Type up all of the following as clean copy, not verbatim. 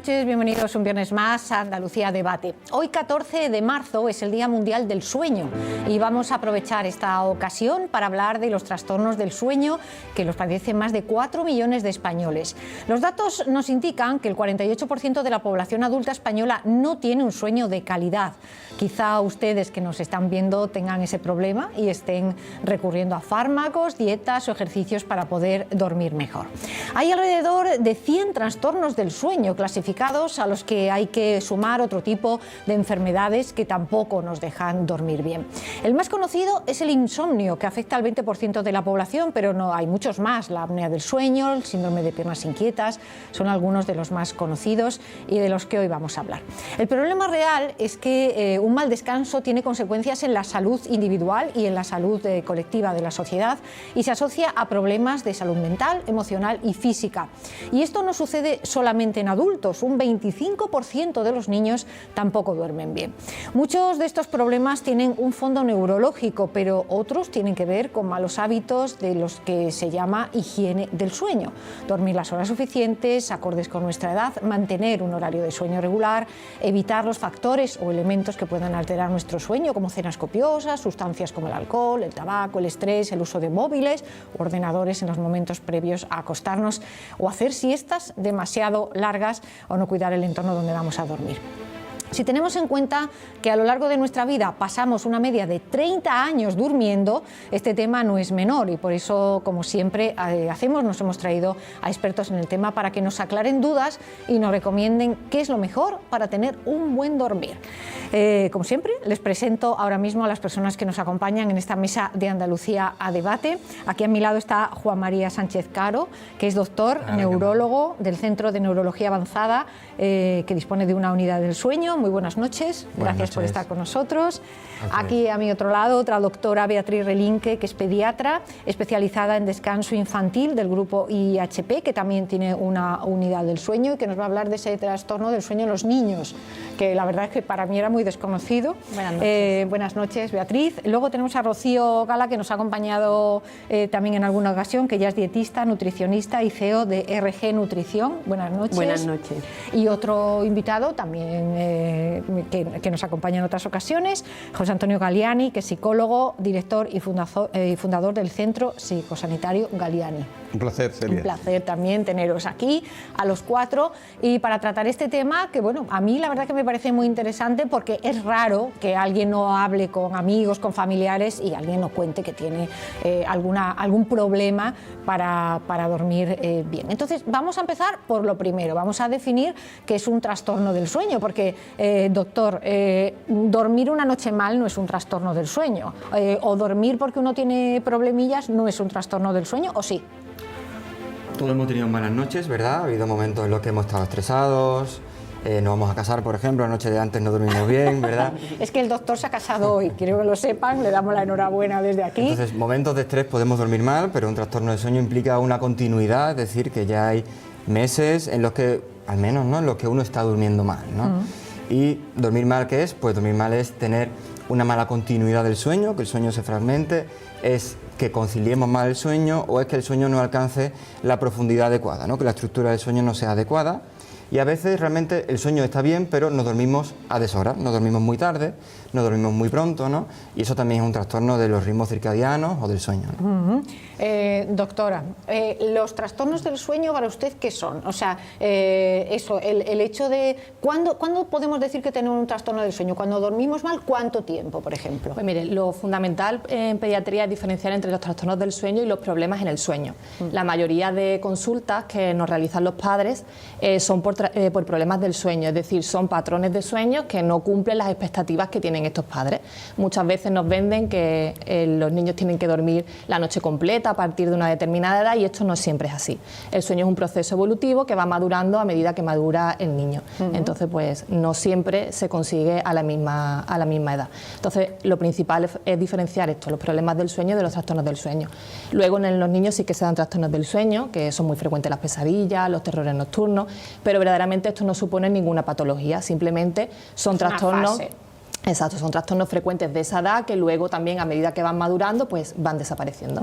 noches, bienvenidos un viernes más a Andalucía Debate. Hoy 14 de marzo es el Día Mundial del Sueño y vamos a aprovechar esta ocasión para hablar de los trastornos del sueño que los padecen más de 4 millones de españoles. Los datos nos indican que el 48% de la población adulta española no tiene un sueño de calidad. Quizá ustedes que nos están viendo tengan ese problema y estén recurriendo a fármacos, dietas o ejercicios para poder dormir mejor. Hay alrededor de 100 trastornos del sueño clasificados a los que hay que sumar otro tipo de enfermedades que tampoco nos dejan dormir bien. El más conocido es el insomnio, que afecta al 20% de la población, pero no hay muchos más. La apnea del sueño, el síndrome de piernas inquietas, son algunos de los más conocidos y de los que hoy vamos a hablar. El problema real es que un mal descanso tiene consecuencias en la salud individual y en la salud colectiva de la sociedad y se asocia a problemas de salud mental, emocional y física. Y esto no sucede solamente en adultos, un 25% de los niños tampoco duermen bien. Muchos de estos problemas tienen un fondo neurológico, pero otros tienen que ver con malos hábitos de los que se llama higiene del sueño. Dormir las horas suficientes, acordes con nuestra edad, mantener un horario de sueño regular, evitar los factores o elementos que puedan alterar nuestro sueño, como cenas copiosas, sustancias como el alcohol, el tabaco, el estrés, el uso de móviles, ordenadores en los momentos previos a acostarnos o hacer siestas demasiado largas o no cuidar el entorno donde vamos a dormir. Si tenemos en cuenta que a lo largo de nuestra vida pasamos una media de 30 años durmiendo, este tema no es menor y por eso, como siempre nos hemos traído a expertos en el tema para que nos aclaren dudas y nos recomienden qué es lo mejor para tener un buen dormir. Como siempre, les presento ahora mismo a las personas que nos acompañan en esta mesa de Andalucía a Debate. Aquí a mi lado está Juan María Sánchez Caro, que es doctor, neurólogo del Centro de Neurología Avanzada, que dispone de una unidad del sueño. Muy buenas noches, gracias por estar con nosotros. Aquí a mi otro lado, otra doctora, Beatriz Relinque, que es pediatra, especializada en descanso infantil del grupo IHP, que también tiene una unidad del sueño y que nos va a hablar de ese trastorno del sueño en los niños, que la verdad es que para mí era muy desconocido. Buenas noches, Beatriz. Luego tenemos a Rocío Gala, que nos ha acompañado también en alguna ocasión, que ya es dietista, nutricionista y CEO de RG Nutrición. Buenas noches. Buenas noches. Y otro invitado también que nos acompaña en otras ocasiones, José Antonio Galiani, que es psicólogo, director y fundador del Centro Psicosanitario Galiani. Un placer, Celia. Un placer también teneros aquí, a los cuatro, y para tratar este tema que, bueno, a mí la verdad que me parece muy interesante porque es raro que alguien no hable con amigos, con familiares y alguien no cuente que tiene algún problema para dormir bien. Entonces, vamos a empezar por lo primero, vamos a definir qué es un trastorno del sueño, porque, doctor, dormir una noche mal no es un trastorno del sueño, o dormir porque uno tiene problemillas no es un trastorno del sueño, ¿o sí? Todos hemos tenido malas noches, ¿verdad? Ha habido momentos en los que hemos estado estresados, nos vamos a casar, por ejemplo, la noche de antes no dormimos bien, ¿verdad? Es que el doctor se ha casado hoy, quiero que lo sepan, le damos la enhorabuena desde aquí. Entonces, momentos de estrés podemos dormir mal, pero un trastorno de sueño implica una continuidad, es decir, que ya hay meses en los que, al menos, ¿no?, en los que uno está durmiendo mal, ¿no? Y dormir mal, ¿qué es? Pues dormir mal es tener una mala continuidad del sueño, que el sueño se fragmente, es que conciliemos mal el sueño o es que el sueño no alcance la profundidad adecuada, ¿no?, que la estructura del sueño no sea adecuada. Y a veces realmente el sueño está bien, pero nos dormimos a deshora, nos dormimos muy tarde, nos dormimos muy pronto, ¿no? Y eso también es un trastorno de los ritmos circadianos o del sueño, ¿no? Doctora, ¿los trastornos del sueño para usted qué son? O sea, el hecho de... ¿Cuándo podemos decir que tenemos un trastorno del sueño? ¿Cuando dormimos mal? ¿Cuánto tiempo, por ejemplo? Pues mire, lo fundamental en pediatría es diferenciar entre los trastornos del sueño y los problemas en el sueño. La mayoría de consultas que nos realizan los padres son por problemas del sueño, es decir, son patrones de sueño que no cumplen las expectativas que tienen estos padres. Muchas veces nos venden que los niños tienen que dormir la noche completa a partir de una determinada edad y esto no siempre es así. El sueño es un proceso evolutivo que va madurando a medida que madura el niño. Entonces, pues no siempre se consigue a la misma edad. Entonces, lo principal es diferenciar esto, los problemas del sueño de los trastornos del sueño. Luego, en los niños sí que se dan trastornos del sueño, que son muy frecuentes las pesadillas, los terrores nocturnos, pero verdaderamente esto no supone ninguna patología, simplemente son trastornos. Exacto, son trastornos frecuentes de esa edad que luego también a medida que van madurando pues van desapareciendo.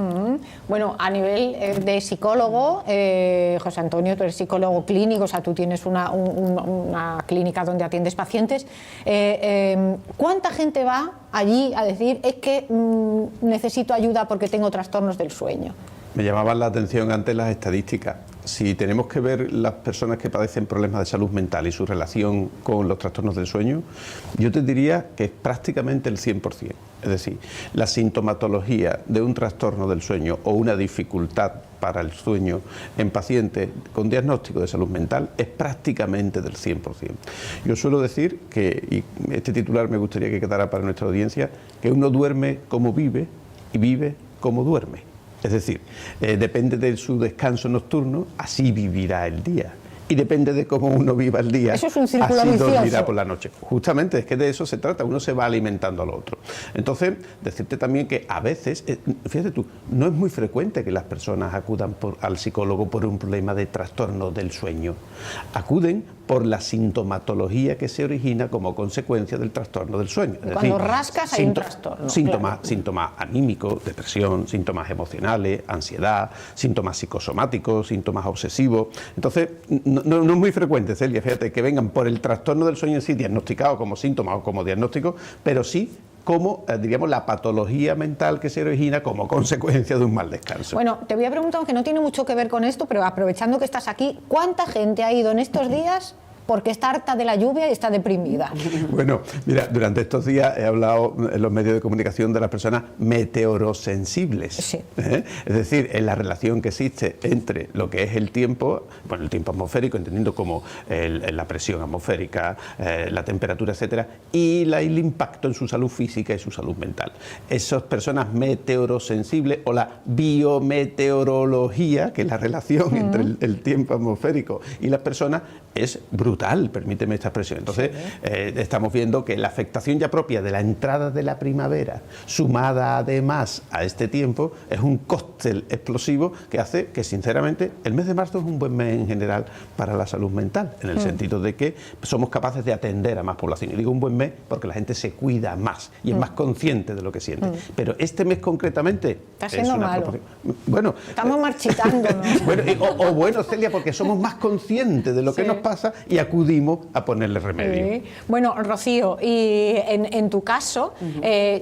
Bueno, a nivel de psicólogo, José Antonio, tú eres psicólogo clínico, o sea, tú tienes una clínica donde atiendes pacientes. ¿Cuánta gente va allí a decir es que necesito ayuda porque tengo trastornos del sueño? Me llamaban la atención antes las estadísticas. Si tenemos que ver las personas que padecen problemas de salud mental y su relación con los trastornos del sueño, yo te diría que es prácticamente el 100%. Es decir, la sintomatología de un trastorno del sueño o una dificultad para el sueño en pacientes con diagnóstico de salud mental es prácticamente del 100%. Yo suelo decir que, y este titular me gustaría que quedara para nuestra audiencia, que uno duerme como vive y vive como duerme. Es decir, depende de su descanso nocturno, así vivirá el día. Y depende de cómo uno viva el día, eso es un círculo así vicioso. dormirá por la noche. Justamente, es que de eso se trata, uno se va alimentando al otro. Entonces, decirte también que a veces, fíjate tú, no es muy frecuente que las personas acudan al psicólogo por un problema de trastorno del sueño. Acuden por la sintomatología que se origina como consecuencia del trastorno del sueño. Es Cuando decir, rascas hay un trastorno. Síntomas anímicos, depresión, síntomas emocionales, ansiedad, síntomas psicosomáticos, síntomas obsesivos. Entonces, no es muy frecuente, Celia, fíjate, que vengan por el trastorno del sueño en sí, diagnosticado como síntoma o como diagnóstico, pero sí como, diríamos, la patología mental que se origina como consecuencia de un mal descanso. Bueno, te voy a preguntar, aunque no tiene mucho que ver con esto, pero aprovechando que estás aquí, ¿cuánta gente ha ido en estos días porque está harta de la lluvia y está deprimida? Bueno, mira, durante estos días he hablado en los medios de comunicación de las personas meteorosensibles. Sí. Es decir, en la relación que existe entre lo que es el tiempo, bueno, el tiempo atmosférico, entendiendo como la presión atmosférica, la temperatura, etcétera, y el impacto en su salud física y su salud mental. Esas personas meteorosensibles o la biometeorología, que es la relación entre el tiempo atmosférico y las personas, es brutal, permíteme esta expresión. Entonces, estamos viendo que la afectación ya propia de la entrada de la primavera, sumada además a este tiempo, es un cóctel explosivo que hace que, sinceramente, el mes de marzo es un buen mes en general para la salud mental, en el sentido de que somos capaces de atender a más población. Y digo un buen mes porque la gente se cuida más y es más consciente de lo que siente. Pero este mes concretamente está siendo malo. Bueno, estamos marchitándonos. Bueno, bueno, Celia, porque somos más conscientes de lo que nos pasa y acudimos a ponerle remedio. Sí. Bueno, Rocío, y en tu caso,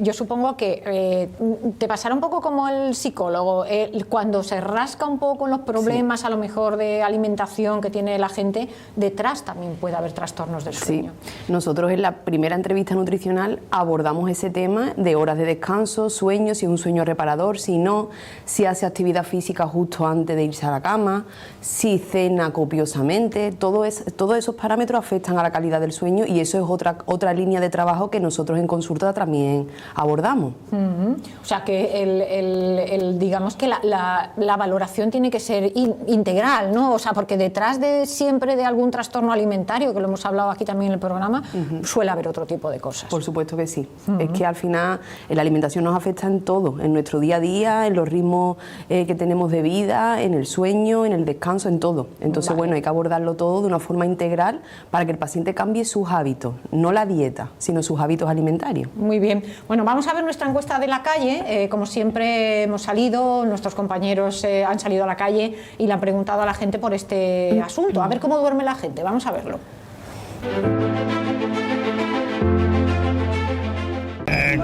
yo supongo que te pasará un poco como el psicólogo, cuando se rasca un poco en los problemas, a lo mejor de alimentación que tiene la gente, detrás también puede haber trastornos del sueño. Sí. Nosotros en la primera entrevista nutricional abordamos ese tema de horas de descanso, sueño, si es un sueño reparador, si no, si hace actividad física justo antes de irse a la cama, si cena copiosamente, todos esos parámetros afectan a la calidad del sueño y eso es otra línea de trabajo que nosotros en consulta también abordamos. O sea que digamos que la valoración tiene que ser integral, ¿no? O sea, porque detrás de siempre de algún trastorno alimentario, que lo hemos hablado aquí también en el programa, suele haber otro tipo de cosas. Por supuesto que sí. Es que al final la alimentación nos afecta en todo, en nuestro día a día, en los ritmos que tenemos de vida, en el sueño, en el descanso, en todo. Entonces, bueno, hay que abordarlo todo de una forma integral para que el paciente cambie sus hábitos, no la dieta, sino sus hábitos alimentarios. Muy bien. Bueno, vamos a ver nuestra encuesta de la calle. Como siempre hemos salido, nuestros compañeros han salido a la calle y le han preguntado a la gente por este asunto. A ver cómo duerme la gente. Vamos a verlo.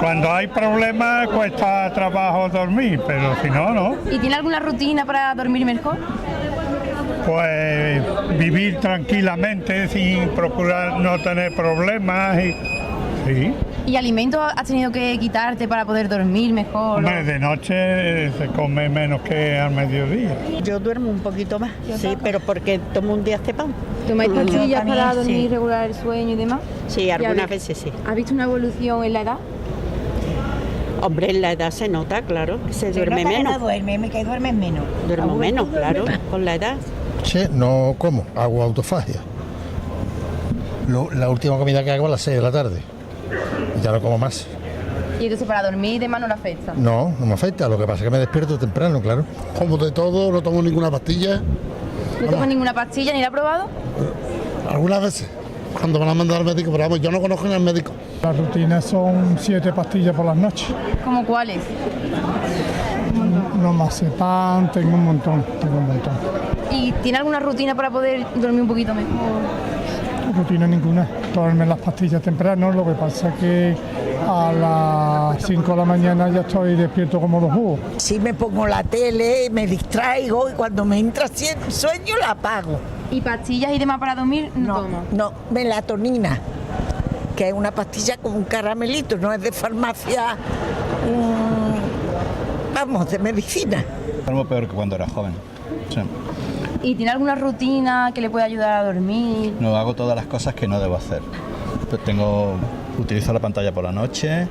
Cuando hay problemas cuesta trabajo dormir, pero si no, no. ¿Y tiene alguna rutina para dormir mejor? Pues vivir tranquilamente sin procurar no tener problemas y sí. ¿Y alimentos has tenido que quitarte para poder dormir mejor? Hombre, de noche se come menos que al mediodía. Yo duermo un poquito más, sí, pero porque tomo un diazepam. ¿Tomáis pastillas también, para dormir sí. regular el sueño y demás? Sí, algunas veces sí. ¿Has visto una evolución en la edad? Hombre, en la edad se nota, claro, que se duerme menos. Que duermes menos. Duermo menos, claro, con la edad. Sí, no como, hago autofagia. La última comida que hago a las 6 de la tarde. Ya no como más. ¿Y entonces para dormir y demás no le afecta? No, no me afecta. Lo que pasa es que me despierto temprano, claro. Como de todo, no tomo ninguna pastilla. ¿No tomas ninguna pastilla ni la has probado? Algunas veces. cuando van a mandar al médico, pero vamos, yo no conozco ni al médico. La rutina son 7 pastillas por las noches. ¿Cómo cuáles? Lorazepam, tengo un montón. ¿Y tiene alguna rutina para poder dormir un poquito mejor? Rutina ninguna, tomarme las pastillas temprano, lo que pasa es que a las 5 de la mañana ya estoy despierto como los búhos. Si me pongo la tele, me distraigo y cuando me entra sueño la apago. ¿Y pastillas y demás para dormir no tomo? No, melatonina, que es una pastilla como un caramelito, no es de farmacia, vamos, de medicina. Duermo peor que cuando era joven. Sí. ¿Y tiene alguna rutina que le pueda ayudar a dormir? No, hago todas las cosas que no debo hacer. Pues utilizo la pantalla por la noche,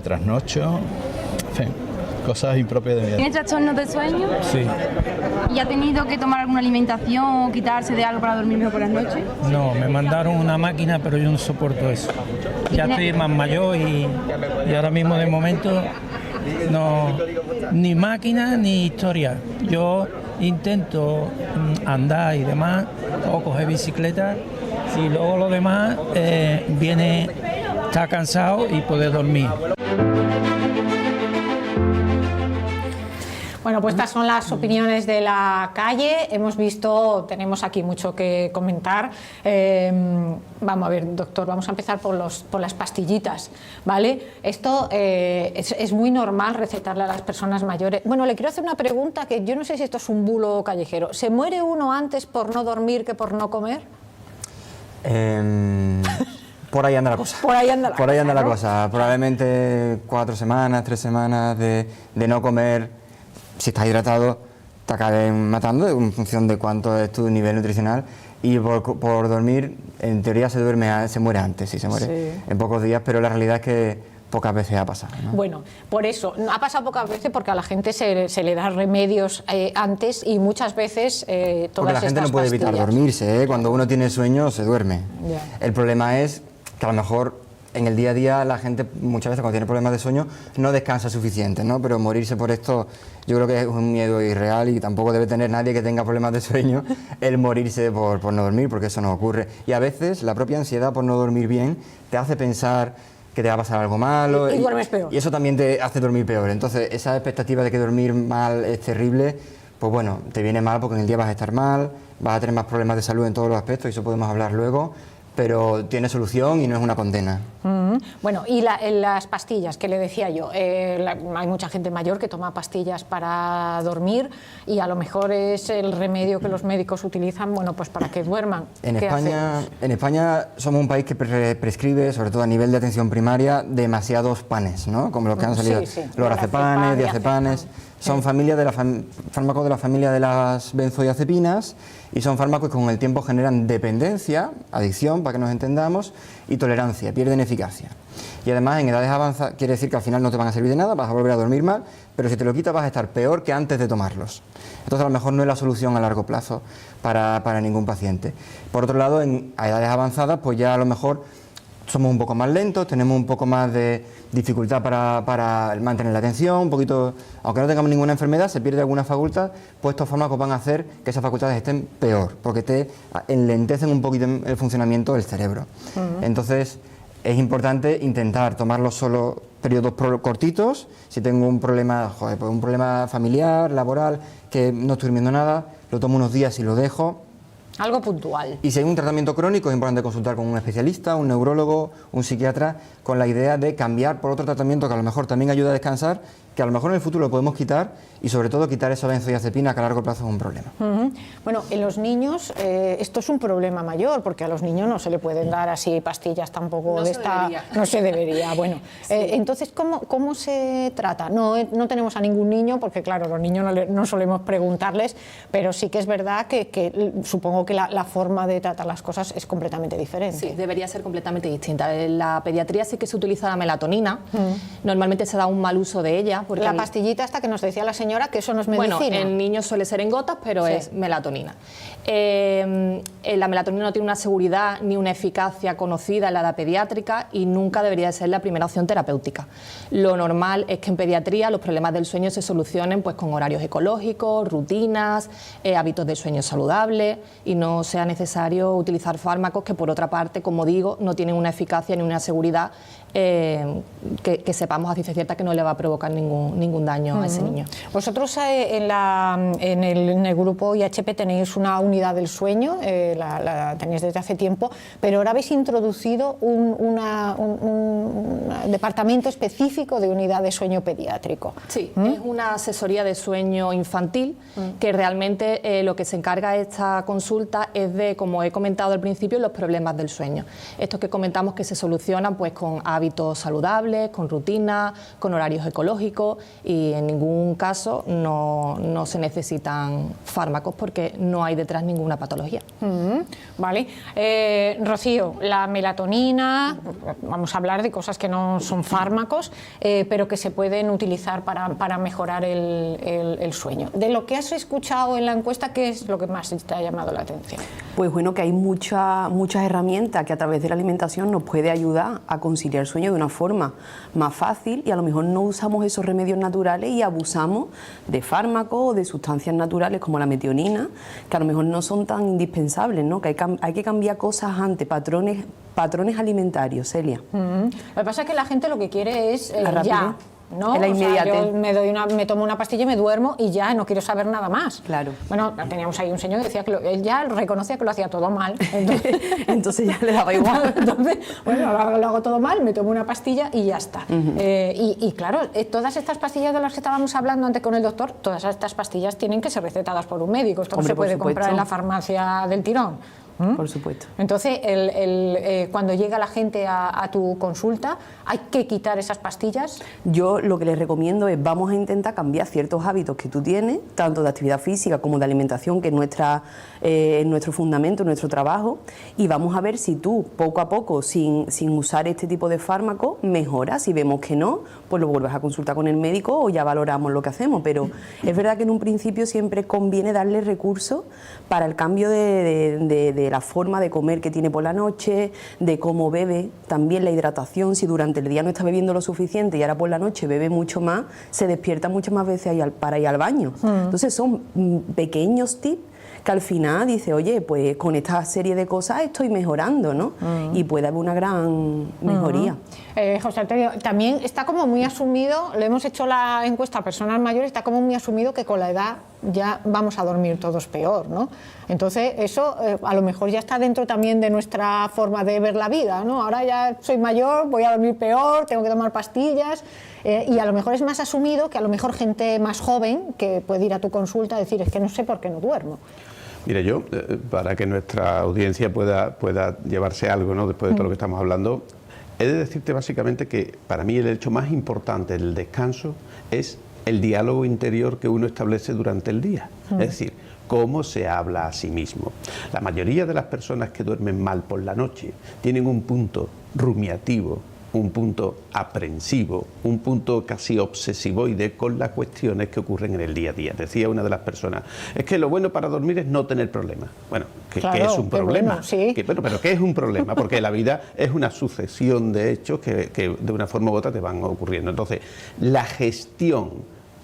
trasnocho, en fin, cosas impropias de mi edad. ¿Tiene trastornos de sueño? Sí. ¿Y ha tenido que tomar alguna alimentación o quitarse de algo para dormir mejor por las noches? No, me mandaron una máquina, pero yo no soporto eso. Ya estoy más mayor y ahora mismo de momento no, ni máquina ni historia. Yo intento andar y demás, o coger bicicleta, y luego lo demás viene, estar cansado y poder dormir. Bueno, pues estas son las opiniones de la calle. Hemos visto, tenemos aquí mucho que comentar. Vamos a ver, doctor, vamos a empezar por las pastillitas, ¿vale? Esto es muy normal recetarle a las personas mayores. Bueno, le quiero hacer una pregunta que yo no sé si esto es un bulo callejero. ¿Se muere uno antes por no dormir que por no comer? Por ahí anda la cosa. Por ahí anda la cosa. Probablemente 4 semanas, 3 semanas de no comer. Si estás hidratado, te acaben matando en función de cuánto es tu nivel nutricional. Y por dormir, en teoría se muere antes, sí, se muere en pocos días, pero la realidad es que pocas veces ha pasado, ¿no? Bueno, por eso, ha pasado pocas veces porque a la gente se le da remedios antes y muchas veces todas porque la gente estas no puede evitar pastillas. dormirse, ¿eh? Cuando uno tiene sueño se duerme. Ya. El problema es que a lo mejor en el día a día la gente muchas veces cuando tiene problemas de sueño no descansa suficiente, ¿no? Pero morirse por esto yo creo que es un miedo irreal y tampoco debe tener nadie que tenga problemas de sueño el morirse por no dormir, porque eso no ocurre. Y a veces la propia ansiedad por no dormir bien te hace pensar que te va a pasar algo malo y duermes peor. Y eso también te hace dormir peor. Entonces esa expectativa de que dormir mal es terrible, pues bueno, te viene mal porque en el día vas a estar mal, vas a tener más problemas de salud en todos los aspectos y eso podemos hablar luego. Pero tiene solución y no es una condena. Bueno, y las pastillas, que le decía yo, hay mucha gente mayor que toma pastillas para dormir y a lo mejor es el remedio que los médicos utilizan, bueno, pues para que duerman. En España somos un país que prescribe, sobre todo a nivel de atención primaria, demasiados panes, ¿no? Como los que han salido, lorazepanes, diazepanes. Son fármacos de la familia de las benzodiazepinas y son fármacos que con el tiempo generan dependencia, adicción, para que nos entendamos, y tolerancia, pierden eficacia. Y además en edades avanzadas quiere decir que al final no te van a servir de nada, vas a volver a dormir mal, pero si te lo quitas vas a estar peor que antes de tomarlos. Entonces a lo mejor no es la solución a largo plazo para ningún paciente. Por otro lado, a edades avanzadas pues ya a lo mejor somos un poco más lentos, tenemos un poco más de dificultad para mantener la atención, un poquito, aunque no tengamos ninguna enfermedad, se pierde alguna facultad, pues estos fármacos van a hacer que esas facultades estén peor, porque te enlentecen un poquito el funcionamiento del cerebro. Entonces es importante intentar tomarlos solo periodos cortitos. Si tengo un problema, pues un problema familiar, laboral, que no estoy durmiendo nada, lo tomo unos días y lo dejo. Algo puntual. Y si hay un tratamiento crónico es importante consultar con un especialista, un neurólogo, un psiquiatra, con la idea de cambiar por otro tratamiento que a lo mejor también ayuda a descansar, que a lo mejor en el futuro lo podemos quitar y sobre todo quitar esa benzodiazepina que a largo plazo es un problema. Bueno, en los niños esto es un problema mayor porque a los niños no se le pueden dar así pastillas tampoco no de se esta... debería. No se debería, bueno. Sí. Entonces, ¿cómo se trata? No tenemos a ningún niño porque claro, los niños no solemos preguntarles, pero sí que es verdad que supongo que la forma de tratar las cosas es completamente diferente. Sí, debería ser completamente distinta. En la pediatría sí que se utiliza la melatonina, normalmente se da un mal uso de ella Porque la pastillita hasta que nos decía la señora que eso no es medicina. Bueno, en niños suele ser en gotas, pero es melatonina. La melatonina no tiene una seguridad ni una eficacia conocida en la edad pediátrica y nunca debería ser la primera opción terapéutica. Lo normal es que en pediatría los problemas del sueño se solucionen pues, con horarios ecológicos, rutinas, hábitos de sueño saludables y no sea necesario utilizar fármacos que, por otra parte, como digo, no tienen una eficacia ni una seguridad que sepamos a ciencia cierta que no le va a provocar ningún daño a ese niño. Vosotros en el grupo IHP tenéis una unidad del sueño, la tenéis desde hace tiempo, pero ahora habéis introducido un departamento específico de unidad de sueño pediátrico. Sí, es una asesoría de sueño infantil que realmente lo que se encarga esta consulta es de, como he comentado al principio, los problemas del sueño. Estos que comentamos que se solucionan pues con hábitos saludables, con rutinas, con horarios ecológicos y en ningún caso no se necesitan fármacos porque no hay detrás ninguna patología. Vale. Rocío, la melatonina, vamos a hablar de cosas que no son fármacos, pero que se pueden utilizar para mejorar el sueño. De lo que has escuchado en la encuesta, ¿qué es lo que más te ha llamado la atención? Pues bueno, que hay muchas herramientas que a través de la alimentación nos puede ayudar a conciliar el sueño de una forma más fácil y a lo mejor no usamos esos remedios naturales y abusamos de fármacos o de sustancias naturales como la metionina, que a lo mejor no son tan indispensables, ¿no? Que hay que cambiar cosas antes, patrones alimentarios, Celia. Lo que pasa es que la gente lo que quiere es ya. ¿No? La inmediatez. O sea, yo me tomo una pastilla y me duermo y ya no quiero saber nada más. Claro. Bueno, teníamos ahí un señor que decía que él ya reconocía que lo hacía todo mal. Entonces ya le daba igual. Entonces, bueno, ahora lo hago todo mal, me tomo una pastilla y ya está. Y claro, todas estas pastillas de las que estábamos hablando antes con el doctor, todas estas pastillas tienen que ser recetadas por un médico. Esto no se puede comprar en la farmacia del tirón. Por supuesto. Entonces, cuando llega la gente a tu consulta, ¿hay que quitar esas pastillas? Yo lo que les recomiendo es vamos a intentar cambiar ciertos hábitos que tú tienes, tanto de actividad física como de alimentación, que es nuestro fundamento, nuestro trabajo, y vamos a ver si tú, poco a poco, sin usar este tipo de fármacos, mejoras. Si vemos que no, pues lo vuelves a consultar con el médico o ya valoramos lo que hacemos. Pero es verdad que en un principio siempre conviene darle recursos para el cambio de la forma de comer que tiene por la noche, de cómo bebe, también la hidratación. Si durante el día no está bebiendo lo suficiente y ahora por la noche bebe mucho más, se despierta muchas más veces para ir al baño. Entonces son pequeños tips que al final dice, oye, pues con esta serie de cosas estoy mejorando, ¿no? Y puede haber una gran mejoría. José Antonio, también está como muy asumido, le hemos hecho la encuesta a personas mayores, está como muy asumido que con la edad ya vamos a dormir todos peor, ¿no? Entonces eso a lo mejor ya está dentro también de nuestra forma de ver la vida, ¿no? Ahora ya soy mayor, voy a dormir peor, tengo que tomar pastillas y a lo mejor es más asumido que a lo mejor gente más joven que puede ir a tu consulta y decir, es que no sé por qué no duermo. Mira, yo, para que nuestra audiencia pueda llevarse algo, ¿no?, después de todo lo que estamos hablando, he de decirte básicamente que para mí el hecho más importante del descanso es el diálogo interior que uno establece durante el día. Es decir, cómo se habla a sí mismo. La mayoría de las personas que duermen mal por la noche tienen un punto rumiativo, un punto aprensivo, un punto casi obsesivoide con las cuestiones que ocurren en el día a día. Decía una de las personas, es que lo bueno para dormir es no tener problemas. Bueno, claro, ¿qué es un problema? Bueno, sí. Pero ¿qué es un problema? Porque la vida es una sucesión de hechos que de una forma u otra te van ocurriendo. Entonces, la gestión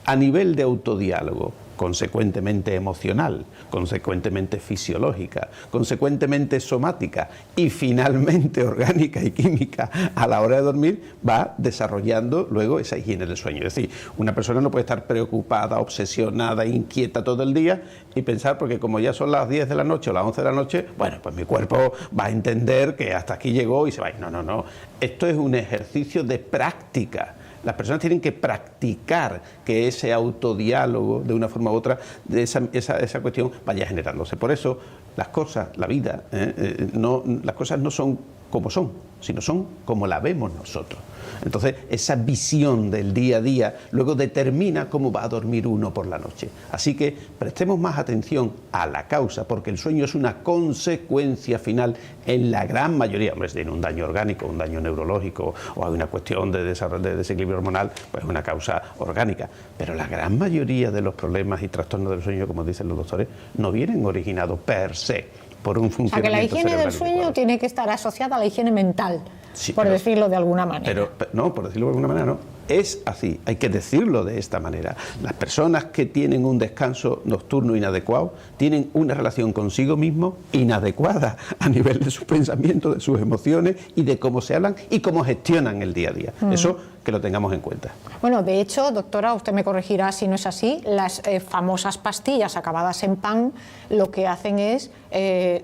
a nivel de autodiálogo, consecuentemente emocional, consecuentemente fisiológica, consecuentemente somática y finalmente orgánica y química a la hora de dormir, va desarrollando luego esa higiene del sueño. Es decir, una persona no puede estar preocupada, obsesionada, inquieta todo el día y pensar, porque como ya son las 10 de la noche o las 11 de la noche, bueno, pues mi cuerpo va a entender que hasta aquí llegó y se va. No. Esto es un ejercicio de práctica. Las personas tienen que practicar que ese autodiálogo, de una forma u otra, de esa cuestión vaya generándose. Por eso las cosas, la vida, las cosas no son como son. sino son como la vemos nosotros. Entonces, esa visión del día a día luego determina cómo va a dormir uno por la noche. Así que prestemos más atención a la causa, porque el sueño es una consecuencia final en la gran mayoría. Hombre, si tiene un daño orgánico, un daño neurológico o hay una cuestión de desequilibrio hormonal, pues es una causa orgánica. Pero la gran mayoría de los problemas y trastornos del sueño, como dicen los doctores, no vienen originados per se por un funcionamiento cerebral. O sea, que la higiene del cerebral sueño tiene que estar asociada a la higiene mental, sí, por decirlo de alguna manera. Pero no, por decirlo de alguna manera no. Es así, hay que decirlo de esta manera. Las personas que tienen un descanso nocturno inadecuado tienen una relación consigo mismo inadecuada a nivel de sus pensamientos, de sus emociones y de cómo se hablan y cómo gestionan el día a día. Eso que lo tengamos en cuenta. Bueno, de hecho, doctora, usted me corregirá si no es así, las famosas pastillas acabadas en pan lo que hacen es,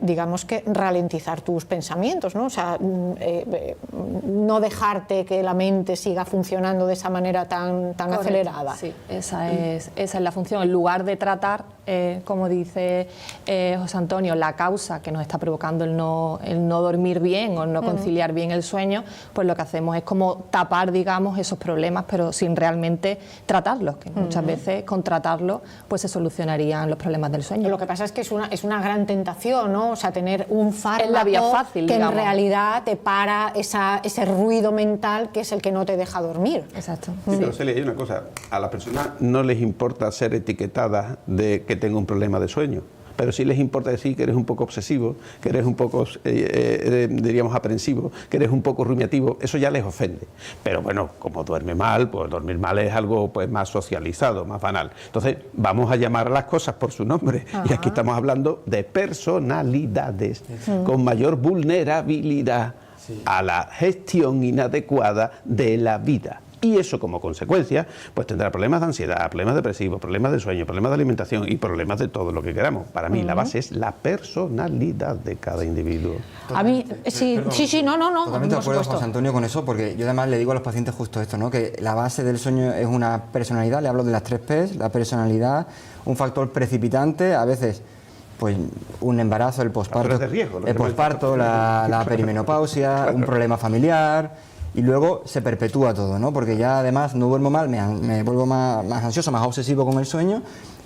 digamos que, ralentizar tus pensamientos, ¿no? O sea, no dejarte que la mente siga funcionando de esa manera tan acelerada. Sí, esa es la función. En lugar de tratar, como dice José Antonio, la causa que nos está provocando el no dormir bien o el no conciliar bien el sueño, pues lo que hacemos es como tapar, digamos, esos problemas, pero sin realmente tratarlos, que muchas veces con tratarlos pues se solucionarían los problemas del sueño. Lo que pasa es que es una gran tentación, ¿no? O sea, tener un fármaco es la vía fácil, que digamos. En realidad te para ese ruido mental que es el que no te deja dormir. Exacto. Sí, pero Celia, hay una cosa, a las personas no les importa ser etiquetadas de que tengo un problema de sueño, pero sí les importa decir que eres un poco obsesivo, que eres un poco, diríamos, aprensivo, que eres un poco rumiativo, eso ya les ofende. Pero bueno, como duerme mal, pues dormir mal es algo pues más socializado, más banal. Entonces, vamos a llamar a las cosas por su nombre. Y aquí estamos hablando de personalidades con mayor vulnerabilidad a la gestión inadecuada de la vida. Y eso, como consecuencia, pues tendrá problemas de ansiedad, problemas depresivos, problemas de sueño, problemas de alimentación y problemas de todo lo que queramos. Para mí, la base es la personalidad de cada individuo. A mí, sí, no. Totalmente de acuerdo, José Antonio, con eso, porque yo además le digo a los pacientes justo esto, ¿no? Que la base del sueño es una personalidad, le hablo de las 3 P's, la personalidad, un factor precipitante, a veces pues un embarazo, el posparto, la perimenopausia, un problema familiar. Y luego se perpetúa todo, ¿no? Porque ya además no duermo mal, me vuelvo más ansioso, más obsesivo con el sueño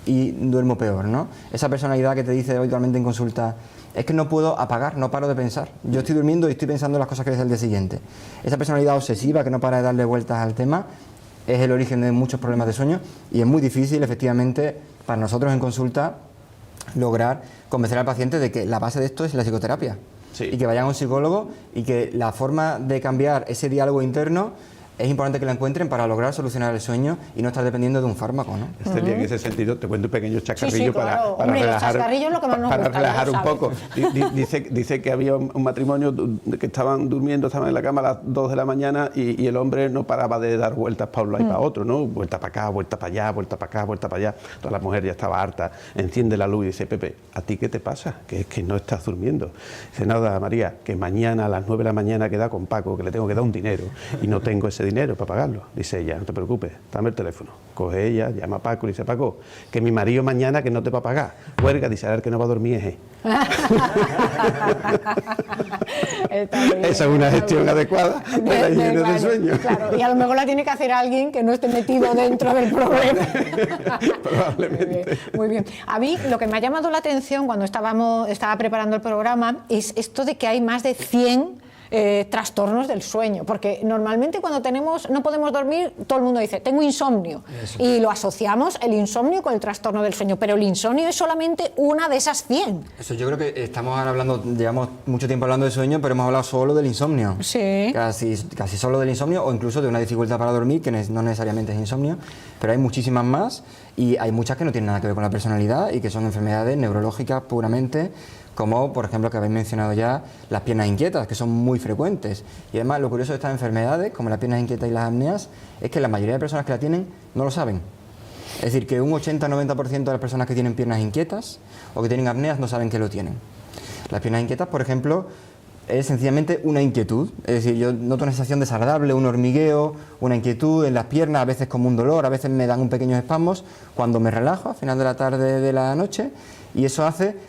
y duermo peor, ¿no? Esa personalidad que te dice habitualmente en consulta, es que no puedo apagar, no paro de pensar. Yo estoy durmiendo y estoy pensando en las cosas que es el día siguiente. Esa personalidad obsesiva que no para de darle vueltas al tema es el origen de muchos problemas de sueño y es muy difícil, efectivamente, para nosotros en consulta lograr convencer al paciente de que la base de esto es la psicoterapia. Sí. Y que vayan a un psicólogo y que la forma de cambiar ese diálogo interno es importante que la encuentren para lograr solucionar el sueño y no estar dependiendo de un fármaco, ¿no? Celia, en ese sentido te cuento un pequeño chacarrillo claro. para relajar un poco. Dice que había un matrimonio que estaban en la cama a las 2 de la mañana y el hombre no paraba de dar vueltas para un lado y para otro, ¿no? Vuelta para acá, vuelta para allá, vuelta para acá, vuelta para allá. Toda la mujer ya estaba harta, enciende la luz y dice, Pepe, ¿a ti qué te pasa? Que es que no estás durmiendo. Dice, nada, María, que mañana a las 9 de la mañana queda con Paco, que le tengo que dar un dinero y no tengo ese dinero para pagarlo. Dice ella, no te preocupes, dame el teléfono. Coge ella, llama a Paco y le dice, Paco, que mi marido mañana que no te va a pagar. Huelga, dice, a ver que no va a dormir ese. Esa es una gestión adecuada de la higiene del sueño. Claro, y a lo mejor la tiene que hacer alguien que no esté metido dentro del problema. Probablemente. Muy bien. A mí lo que me ha llamado la atención cuando estaba preparando el programa es esto de que hay más de 100 trastornos del sueño, porque normalmente cuando no podemos dormir, todo el mundo dice, tengo insomnio, y lo asociamos el insomnio con el trastorno del sueño, pero el insomnio es solamente una de esas 100. Eso, yo creo que estamos ahora llevamos mucho tiempo hablando de sueño, pero hemos hablado solo del insomnio. Sí. Casi solo del insomnio, o incluso de una dificultad para dormir, que no necesariamente es insomnio, pero hay muchísimas más, y hay muchas que no tienen nada que ver con la personalidad, y que son enfermedades neurológicas puramente, como por ejemplo que habéis mencionado ya las piernas inquietas, que son muy frecuentes. Y además lo curioso de estas enfermedades, como las piernas inquietas y las apneas, es que la mayoría de personas que la tienen no lo saben. Es decir, que un 80-90% de las personas que tienen piernas inquietas o que tienen apneas no saben que lo tienen. Las piernas inquietas, por ejemplo, es sencillamente una inquietud. Es decir, yo noto una sensación desagradable, un hormigueo, una inquietud en las piernas, a veces como un dolor, a veces me dan un pequeños espasmos cuando me relajo al final de la tarde de la noche, y eso hace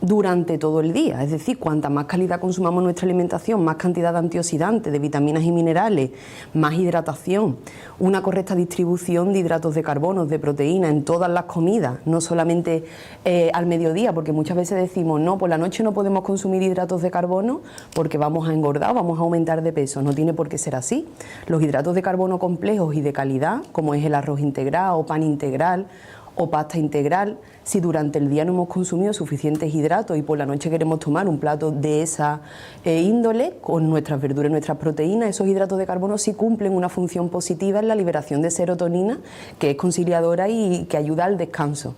durante todo el día, es decir, cuanta más calidad consumamos nuestra alimentación, más cantidad de antioxidantes, de vitaminas y minerales, más hidratación, una correcta distribución de hidratos de carbono, de proteína en todas las comidas, no solamente al mediodía, porque muchas veces decimos, no, por la noche no podemos consumir hidratos de carbono porque vamos a engordar, vamos a aumentar de peso, no tiene por qué ser así. Los hidratos de carbono complejos y de calidad, como es el arroz integral o pan integral o pasta integral, si durante el día no hemos consumido suficientes hidratos y por la noche queremos tomar un plato de esa índole, con nuestras verduras y nuestras proteínas, esos hidratos de carbono sí cumplen una función positiva en la liberación de serotonina, que es conciliadora y que ayuda al descanso.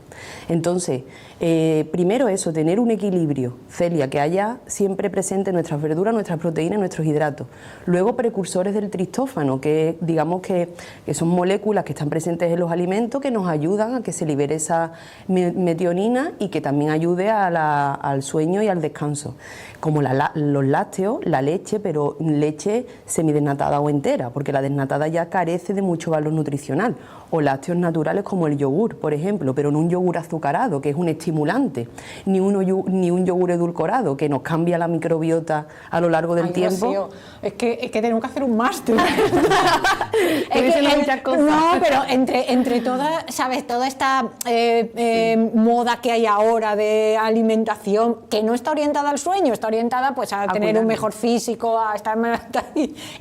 Entonces, primero eso, tener un equilibrio, Celia, que haya siempre presente nuestras verduras, nuestras proteínas y nuestros hidratos. Luego, precursores del tristófano, que digamos que son moléculas que están presentes en los alimentos que nos ayudan a que se libere esa metionina y que también ayude al sueño y al descanso, como los lácteos, la leche, pero leche semidesnatada o entera, porque la desnatada ya carece de mucho valor nutricional, o lácteos naturales como el yogur, por ejemplo, pero no un yogur azucarado, que es un estimulante, ni un yogur edulcorado, que nos cambia la microbiota a lo largo del tiempo. Dios, es que tenemos que hacer un máster. Muchas cosas. No, pero entre todas, ¿sabes? Toda esta moda que hay ahora de alimentación, que no está orientada al sueño, está orientada pues a tener un mejor físico, a estar más...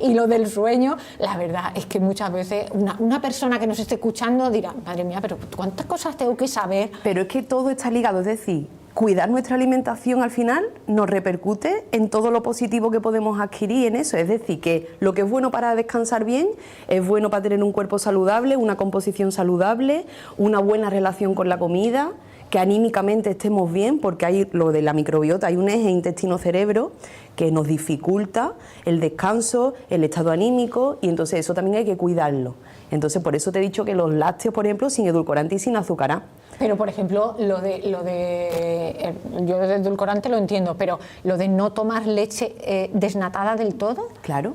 Y lo del sueño, la verdad es que muchas veces una persona que nos esté escuchando dirá, madre mía, pero ¿cuántas cosas tengo que saber? Pero es que todo está ligado, es decir, cuidar nuestra alimentación al final nos repercute en todo lo positivo que podemos adquirir en eso, es decir, que lo que es bueno para descansar bien es bueno para tener un cuerpo saludable, una composición saludable, una buena relación con la comida, que anímicamente estemos bien, porque hay lo de la microbiota, hay un eje intestino-cerebro que nos dificulta el descanso, el estado anímico, y entonces eso también hay que cuidarlo. Entonces por eso te he dicho que los lácteos, por ejemplo, sin edulcorante y sin azúcar. Pero, por ejemplo, yo de edulcorante lo entiendo, pero lo de no tomar leche desnatada del todo. Claro.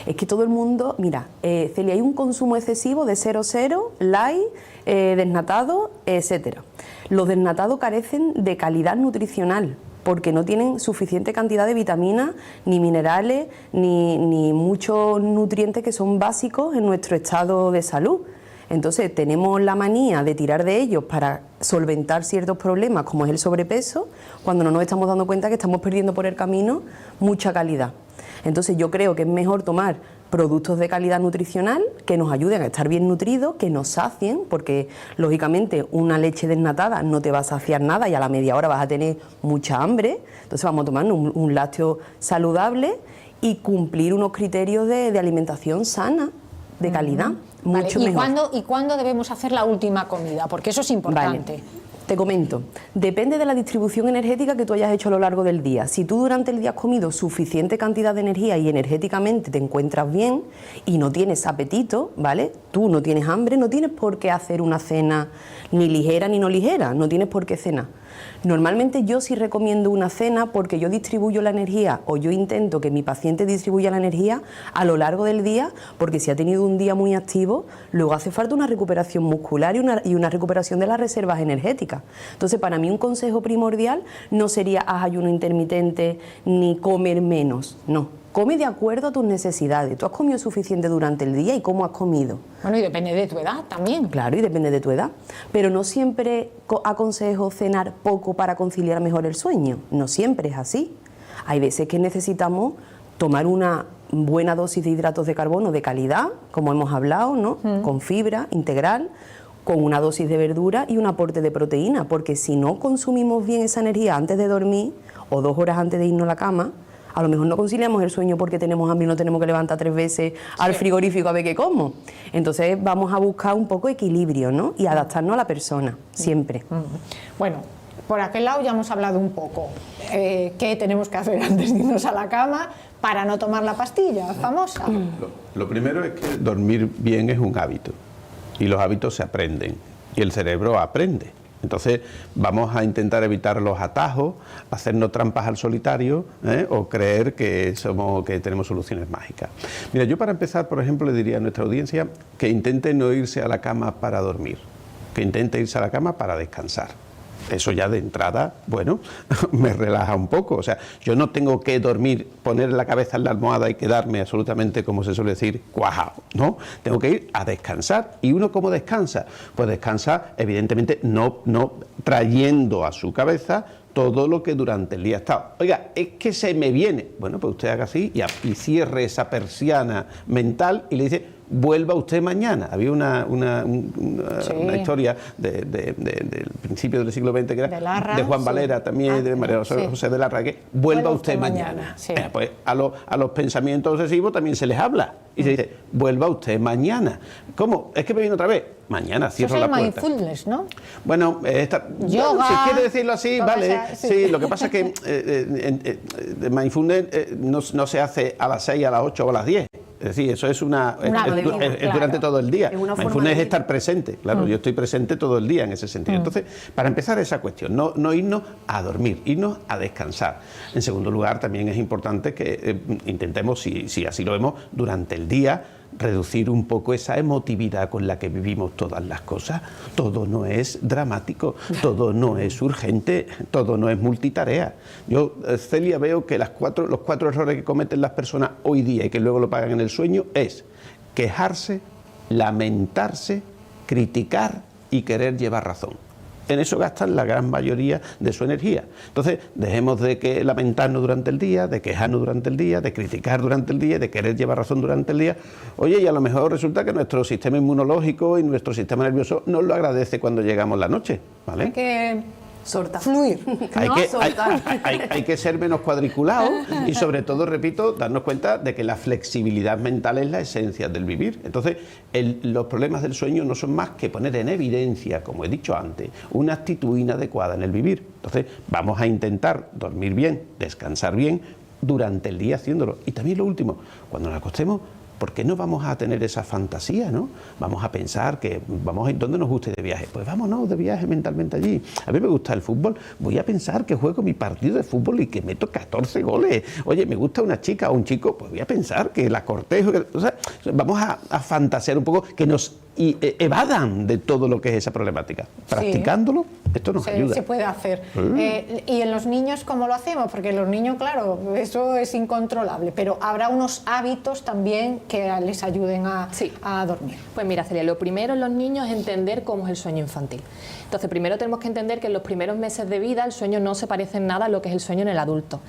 Es que todo el mundo, mira, Celia, hay un consumo excesivo de 0,0, light, desnatado, etcétera. Los desnatados carecen de calidad nutricional porque no tienen suficiente cantidad de vitaminas, ni minerales, ni muchos nutrientes que son básicos en nuestro estado de salud. Entonces tenemos la manía de tirar de ellos para solventar ciertos problemas como es el sobrepeso, cuando no nos estamos dando cuenta que estamos perdiendo por el camino mucha calidad. Entonces yo creo que es mejor tomar productos de calidad nutricional que nos ayuden a estar bien nutridos, que nos sacien, porque lógicamente una leche desnatada no te va a saciar nada y a la media hora vas a tener mucha hambre. Entonces vamos a tomar un lácteo saludable y cumplir unos criterios de alimentación sana, de calidad. Mucho mejor. ¿Y cuándo debemos hacer la última comida? Porque eso es importante. Vale. Te comento, depende de la distribución energética que tú hayas hecho a lo largo del día. Si tú durante el día has comido suficiente cantidad de energía y energéticamente te encuentras bien y no tienes apetito, ¿vale? Tú no tienes hambre, no tienes por qué hacer una cena ni ligera ni no ligera, no tienes por qué cenar. Normalmente yo sí recomiendo una cena porque yo distribuyo la energía, o yo intento que mi paciente distribuya la energía a lo largo del día, porque si ha tenido un día muy activo, luego hace falta una recuperación muscular y una recuperación de las reservas energéticas. Entonces, para mí un consejo primordial no sería haz ayuno intermitente ni comer menos, no. Come de acuerdo a tus necesidades. ¿Tú has comido suficiente durante el día y cómo has comido? Bueno, y depende de tu edad también. Claro, y depende de tu edad. Pero no siempre aconsejo cenar poco para conciliar mejor el sueño. No siempre es así. Hay veces que necesitamos tomar una buena dosis de hidratos de carbono de calidad, como hemos hablado, ¿no? Con fibra integral, con una dosis de verdura y un aporte de proteína, porque si no consumimos bien esa energía antes de dormir o 2 horas antes de irnos a la cama, a lo mejor no conciliamos el sueño porque tenemos hambre y no tenemos que levantar 3 veces al frigorífico a ver qué como. Entonces vamos a buscar un poco equilibrio, ¿no? Y adaptarnos a la persona, siempre. Bueno, por aquel lado ya hemos hablado un poco. ¿Qué tenemos que hacer antes de irnos a la cama para no tomar la pastilla famosa? Lo primero es que dormir bien es un hábito y los hábitos se aprenden y el cerebro aprende. Entonces vamos a intentar evitar los atajos, hacernos trampas al solitario, o creer que tenemos soluciones mágicas. Mira, yo para empezar, por ejemplo, le diría a nuestra audiencia que intente no irse a la cama para dormir, que intente irse a la cama para descansar. eso ya de entrada, bueno, me relaja un poco. O sea, yo no tengo que dormir, poner la cabeza en la almohada y quedarme absolutamente, como se suele decir, cuajado, ¿no? Tengo que ir a descansar. ¿Y uno cómo descansa? Pues descansa, evidentemente, no trayendo a su cabeza todo lo que durante el día ha estado. Oiga, es que se me viene. Bueno, pues usted haga así y cierre esa persiana mental y le dice, vuelva usted mañana. Había una historia del principio del siglo XX que era de Juan Valera también, de María José de Larra, que vuelva usted mañana. Sí. Pues a los pensamientos obsesivos también se les habla y se dice, vuelva usted mañana. ¿Cómo? Es que me viene otra vez. Mañana cierro la puerta. Eso es mindfulness, ¿no? Bueno, yoga, si quiere decirlo así, vale. Sí, lo que pasa es que mindfulness no se hace a las 6, a las 8 o a las 10. Es decir, eso es durante todo el día. Mindfulness es estar presente. Claro, yo estoy presente todo el día en ese sentido. Entonces, para empezar esa cuestión, no irnos a dormir, irnos a descansar. En segundo lugar, también es importante que intentemos, si así lo vemos, durante el día, reducir un poco esa emotividad con la que vivimos todas las cosas. Todo no es dramático, todo no es urgente, todo no es multitarea. Yo, Celia, veo que los cuatro errores que cometen las personas hoy día y que luego lo pagan en el sueño es quejarse, lamentarse, criticar y querer llevar razón. En eso gastan la gran mayoría de su energía. Entonces, dejemos de lamentarnos durante el día, de quejarnos durante el día, de criticar durante el día, de querer llevar razón durante el día. Oye, y a lo mejor resulta que nuestro sistema inmunológico y nuestro sistema nervioso nos lo agradece cuando llegamos la noche, ¿vale? Hay que fluir. Hay que ser menos cuadriculados y sobre todo, repito, darnos cuenta de que la flexibilidad mental es la esencia del vivir. Entonces, los problemas del sueño no son más que poner en evidencia, como he dicho antes, una actitud inadecuada en el vivir. Entonces, vamos a intentar dormir bien, descansar bien durante el día haciéndolo. Y también lo último, cuando nos acostemos, ¿por qué no vamos a tener esa fantasía, no? Vamos a pensar que vamos a ir donde nos guste de viaje. Pues vámonos de viaje mentalmente allí. A mí me gusta el fútbol, voy a pensar que juego mi partido de fútbol y que meto 14 goles. Oye, me gusta una chica o un chico, pues voy a pensar que la cortejo. O sea, vamos a fantasear un poco, que nos evadan de todo lo que es esa problemática. Practicándolo, esto nos ayuda. Se puede hacer. ¿Y en los niños cómo lo hacemos? Porque los niños, claro, eso es incontrolable, pero habrá unos hábitos también que les ayuden a dormir. Pues mira, Celia, lo primero en los niños es entender cómo es el sueño infantil. Entonces, primero tenemos que entender que en los primeros meses de vida el sueño no se parece en nada a lo que es el sueño en el adulto.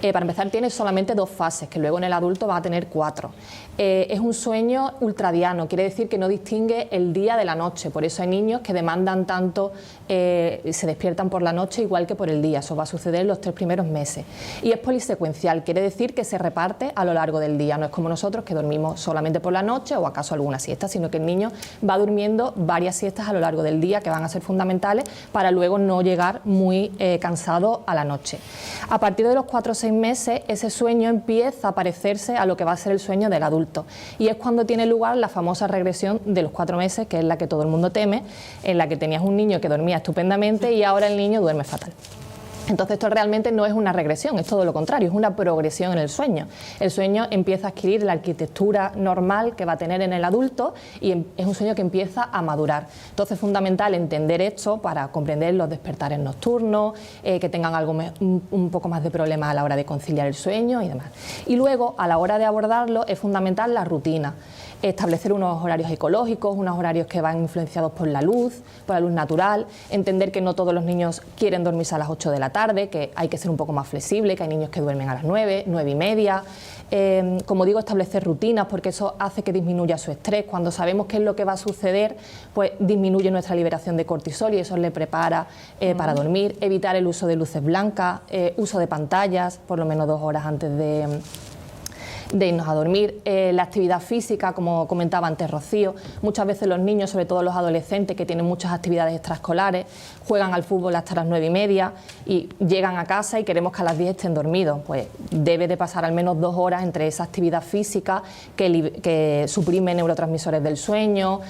Para empezar, tiene solamente 2 fases, que luego en el adulto va a tener 4. Es un sueño ultradiano, quiere decir que no distingue el día de la noche. Por eso hay niños que demandan tanto, se despiertan por la noche igual que por el día. Eso va a suceder en los 3 primeros meses. Y es polisecuencial, quiere decir que se reparte a lo largo del día. No es como nosotros que dormimos solamente por la noche o acaso alguna siesta, sino que el niño va durmiendo varias siestas a lo largo del día que van a ser fundamentales para luego no llegar muy cansado a la noche. A partir de los 4 o 6 meses ese sueño empieza a parecerse a lo que va a ser el sueño del adulto y es cuando tiene lugar la famosa regresión de los 4 meses, que es la que todo el mundo teme, en la que tenías un niño que dormía estupendamente y ahora el niño duerme fatal. Entonces esto realmente no es una regresión, es todo lo contrario, es una progresión en el sueño. El sueño empieza a adquirir la arquitectura normal que va a tener en el adulto y es un sueño que empieza a madurar. Entonces es fundamental entender esto para comprender los despertares nocturnos, que tengan un poco más de problemas a la hora de conciliar el sueño y demás. Y luego, a la hora de abordarlo, es fundamental la rutina. Establecer unos horarios ecológicos, unos horarios que van influenciados por la luz natural, entender que no todos los niños quieren dormirse a las 8 de la tarde, que hay que ser un poco más flexible, que hay niños que duermen a las 9, 9 y media. Como digo, establecer rutinas porque eso hace que disminuya su estrés. Cuando sabemos qué es lo que va a suceder, pues disminuye nuestra liberación de cortisol y eso le prepara para dormir. Evitar el uso de luces blancas, uso de pantallas, por lo menos 2 horas antes de irnos a dormir. La actividad física, como comentaba antes Rocío, muchas veces los niños, sobre todo los adolescentes que tienen muchas actividades extraescolares, juegan al fútbol hasta las 9 y media y llegan a casa y queremos que a las 10 estén dormidos. Pues debe de pasar al menos 2 horas entre esa actividad física que suprime neurotransmisores del sueño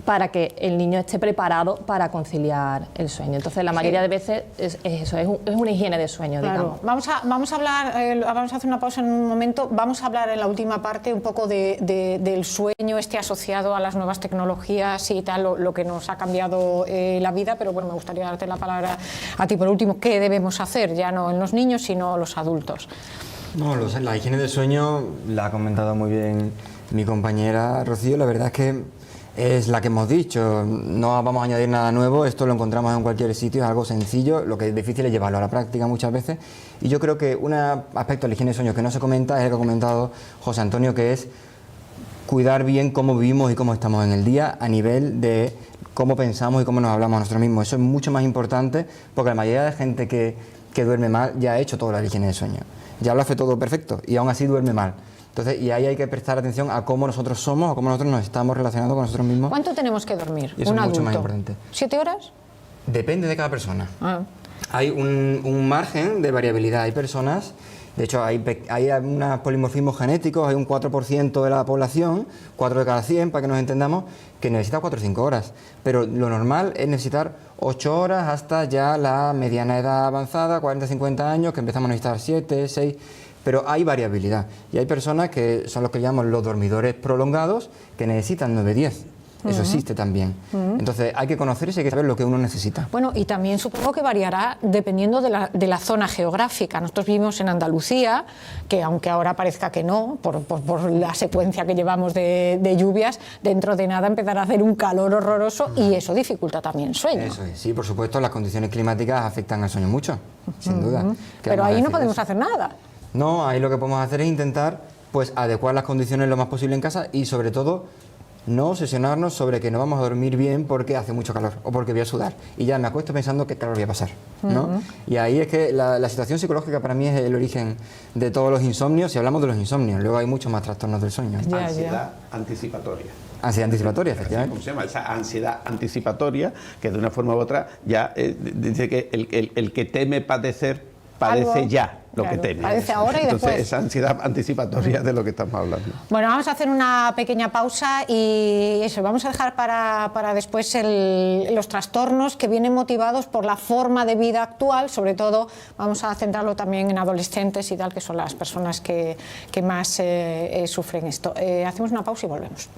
para que el niño esté preparado para conciliar el sueño. Entonces la mayoría de veces es eso, es una higiene de sueño, digamos. Vamos a hablar, vamos a hacer una pausa en un momento, vamos a hablar hablar en la última parte un poco del sueño asociado a las nuevas tecnologías y tal, lo que nos ha cambiado la vida, pero bueno, me gustaría darte la palabra a ti por último. ¿Qué debemos hacer? Ya no en los niños, sino los adultos. No, la higiene del sueño la ha comentado muy bien mi compañera Rocío. La verdad es que es la que hemos dicho, no vamos a añadir nada nuevo, esto lo encontramos en cualquier sitio, es algo sencillo, lo que es difícil es llevarlo a la práctica muchas veces. Y yo creo que un aspecto de la higiene del sueño que no se comenta es el que ha comentado José Antonio, que es cuidar bien cómo vivimos y cómo estamos en el día a nivel de cómo pensamos y cómo nos hablamos a nosotros mismos. Eso es mucho más importante porque la mayoría de gente que duerme mal ya ha hecho toda la higiene del sueño, ya lo hace todo perfecto y aún así duerme mal. Entonces, y ahí hay que prestar atención a cómo nosotros somos, a cómo nosotros nos estamos relacionando con nosotros mismos. ¿Cuánto tenemos que dormir? Y eso un es adulto. mucho más importante. ¿7 horas? Depende de cada persona. Ah. Hay un margen de variabilidad. Hay personas, de hecho hay unos polimorfismos genéticos, hay un 4% de la población, 4 de cada 100, para que nos entendamos, que necesita 4 o 5 horas. Pero lo normal es necesitar 8 horas hasta ya la mediana edad avanzada, 40-50 años, que empezamos a necesitar 7, 6... Pero hay variabilidad y hay personas que son los que llamamos los dormidores prolongados que necesitan 9-10. Eso existe también. Entonces hay que conocerse y hay que saber lo que uno necesita. Bueno, y también supongo que variará dependiendo de la zona geográfica. Nosotros vivimos en Andalucía, que aunque ahora parezca que no, por la secuencia que llevamos de lluvias, dentro de nada empezará a hacer un calor horroroso y eso dificulta también el sueño. Eso es, sí, por supuesto, las condiciones climáticas afectan al sueño mucho, sin duda. Pero ahí no podemos hacer nada. No, ahí lo que podemos hacer es intentar pues adecuar las condiciones lo más posible en casa y sobre todo no obsesionarnos sobre que no vamos a dormir bien porque hace mucho calor o porque voy a sudar y ya me acuesto pensando qué calor voy a pasar, ¿no? Y ahí es que la situación psicológica para mí es el origen de todos los insomnios. Si hablamos de los insomnios, luego hay muchos más trastornos del sueño. Ansiedad anticipatoria. Ansiedad anticipatoria, efectivamente. ¿Cómo se llama? Esa ansiedad anticipatoria que de una forma u otra ya dice que el que teme padecer padece algo, ya lo claro, que teme. padece ahora y entonces, después. esa ansiedad anticipatoria de lo que estamos hablando. Bueno, vamos a hacer una pequeña pausa y eso, vamos a dejar para después los trastornos que vienen motivados por la forma de vida actual, sobre todo vamos a centrarlo también en adolescentes y tal, que son las personas que más sufren esto. Hacemos una pausa y volvemos.